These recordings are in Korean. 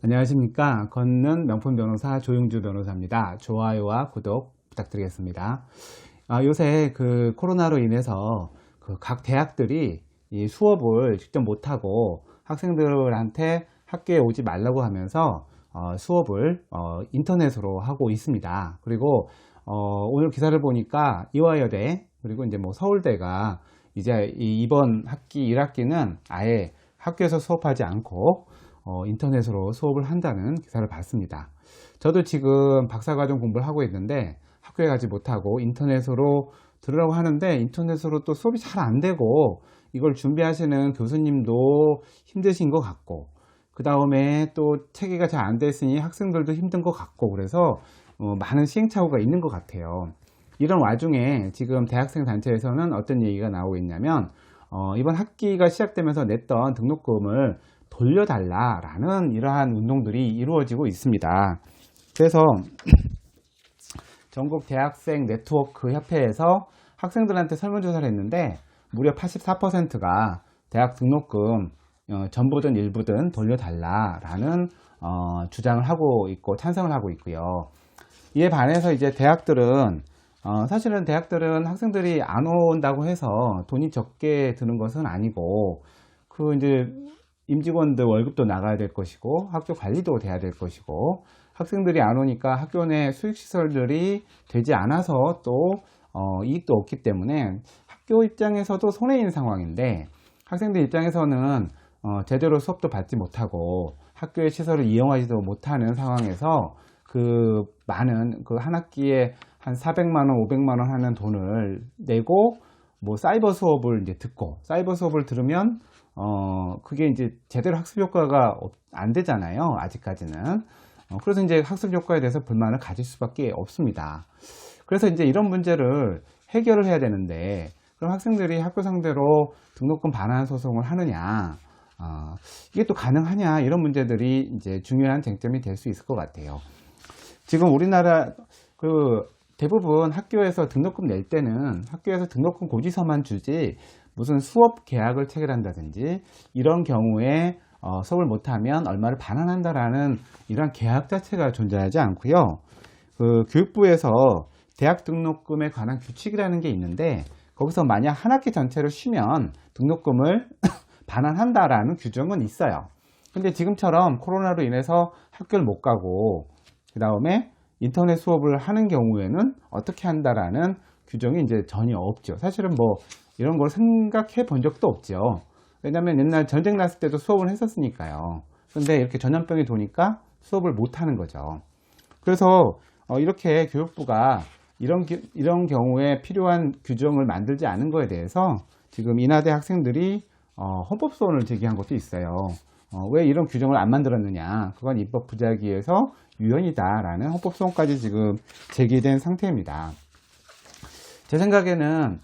안녕하십니까. 걷는 명품 변호사 조용주 변호사입니다. 좋아요와 구독 부탁드리겠습니다. 요새 그 코로나로 인해서 그 각 대학들이 이 수업을 직접 못하고 학생들한테 학교에 오지 말라고 하면서 수업을 인터넷으로 하고 있습니다. 그리고 오늘 기사를 보니까 이화여대 그리고 이제 뭐 서울대가 이제 이번 학기 1학기는 아예 학교에서 수업하지 않고 인터넷으로 수업을 한다는 기사를 봤습니다. 저도 지금 박사과정 공부를 하고 있는데 학교에 가지 못하고 인터넷으로 들으라고 하는데 인터넷으로 또 수업이 잘 안 되고 이걸 준비하시는 교수님도 힘드신 것 같고 그 다음에 또 체계가 잘 안 됐으니 학생들도 힘든 것 같고 그래서 많은 시행착오가 있는 것 같아요. 이런 와중에 지금 대학생 단체에서는 어떤 얘기가 나오고 있냐면 이번 학기가 시작되면서 냈던 등록금을 돌려달라라는 이러한 운동들이 이루어지고 있습니다. 그래서 전국 대학생 네트워크 협회에서 학생들한테 설문조사를 했는데 무려 84%가 대학 등록금 전부든 일부든 돌려달라라는 주장을 하고 있고 찬성을 하고 있고요. 이에 반해서 이제 대학들은 사실은 대학들은 학생들이 안 온다고 해서 돈이 적게 드는 것은 아니고 그 이제 임직원들 월급도 나가야 될 것이고 학교 관리도 돼야 될 것이고 학생들이 안 오니까 학교 내 수익시설들이 되지 않아서 또 이익도 없기 때문에 학교 입장에서도 손해인 상황인데 학생들 입장에서는 제대로 수업도 받지 못하고 학교의 시설을 이용하지도 못하는 상황에서 그 많은 그 한 학기에 한 400만 원, 500만 원 하는 돈을 내고 뭐 사이버 수업을 이제 듣고 사이버 수업을 들으면 그게 이제 제대로 학습 효과가 안 되잖아요. 아직까지는. 그래서 이제 학습 효과에 대해서 불만을 가질 수밖에 없습니다. 그래서 이제 이런 문제를 해결을 해야 되는데 그럼 학생들이 학교 상대로 등록금 반환 소송을 하느냐, 이게 또 가능하냐 이런 문제들이 이제 중요한 쟁점이 될 수 있을 것 같아요. 지금 우리나라 그 대부분 학교에서 등록금 낼 때는 학교에서 등록금 고지서만 주지 무슨 수업 계약을 체결한다든지 이런 경우에 수업을 못하면 얼마를 반환한다라는 이런 계약 자체가 존재하지 않고요. 그 교육부에서 대학 등록금에 관한 규칙이라는 게 있는데 거기서 만약 한 학기 전체를 쉬면 등록금을 반환한다라는 규정은 있어요. 근데 지금처럼 코로나로 인해서 학교를 못 가고 그 다음에 인터넷 수업을 하는 경우에는 어떻게 한다라는 규정이 이제 전혀 없죠. 사실은 뭐 이런 걸 생각해 본 적도 없죠. 왜냐면 옛날 전쟁 났을 때도 수업을 했었으니까요. 근데 이렇게 전염병이 도니까 수업을 못 하는 거죠. 그래서 이렇게 교육부가 이런 경우에 필요한 규정을 만들지 않은 거에 대해서 지금 인하대 학생들이 헌법소원을 제기한 것도 있어요. 왜 이런 규정을 안 만들었느냐. 그건 입법 부작위에서 유연이다라는 헌법소원까지 지금 제기된 상태입니다. 제 생각에는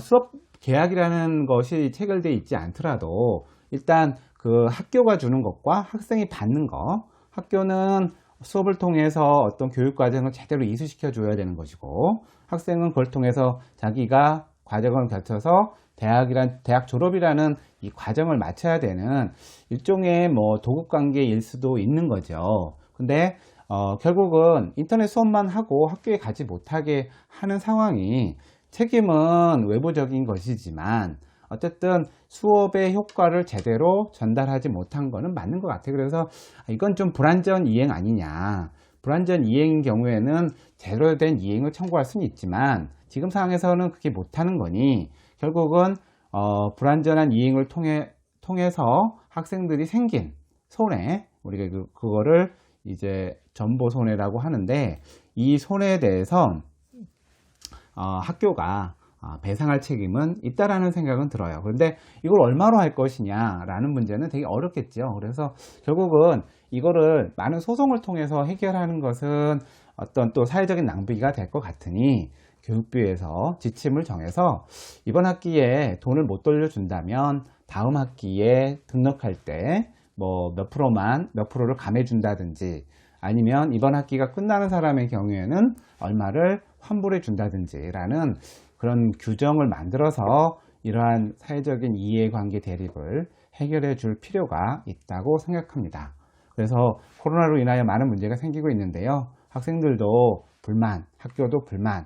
수업 계약이라는 것이 체결되어 있지 않더라도 일단 그 학교가 주는 것과 학생이 받는 것, 학교는 수업을 통해서 어떤 교육 과정을 제대로 이수시켜 줘야 되는 것이고 학생은 그걸 통해서 자기가 과정을 거쳐서 대학 졸업이라는 이 과정을 마쳐야 되는 일종의 뭐 도급 관계일 수도 있는 거죠. 근데 결국은 인터넷 수업만 하고 학교에 가지 못하게 하는 상황이 책임은 외부적인 것이지만 어쨌든 수업의 효과를 제대로 전달하지 못한 것은 맞는 것 같아요. 그래서 이건 좀 불완전 이행 아니냐. 불완전 이행인 경우에는 제대로 된 이행을 청구할 수는 있지만 지금 상황에서는 그렇게 못하는 거니 결국은 불완전한 이행을 통해서 학생들이 생긴 손해, 우리가 그거를 이제 전보 손해라고 하는데 이 손해에 대해서 학교가 배상할 책임은 있다라는 생각은 들어요. 그런데 이걸 얼마로 할 것이냐라는 문제는 되게 어렵겠죠. 그래서 결국은 이거를 많은 소송을 통해서 해결하는 것은 어떤 또 사회적인 낭비가 될 것 같으니 교육부에서 지침을 정해서 이번 학기에 돈을 못 돌려준다면 다음 학기에 등록할 때 뭐 몇 프로를 감해준다든지 아니면 이번 학기가 끝나는 사람의 경우에는 얼마를 환불해 준다든지 라는 그런 규정을 만들어서 이러한 사회적인 이해관계 대립을 해결해 줄 필요가 있다고 생각합니다. 그래서 코로나로 인하여 많은 문제가 생기고 있는데요. 학생들도 불만, 학교도 불만,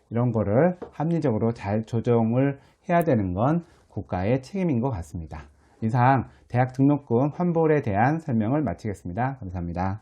이런 거를 합리적으로 잘 조정을 해야 되는 건 국가의 책임인 것 같습니다. 이상 대학 등록금 환불에 대한 설명을 마치겠습니다. 감사합니다.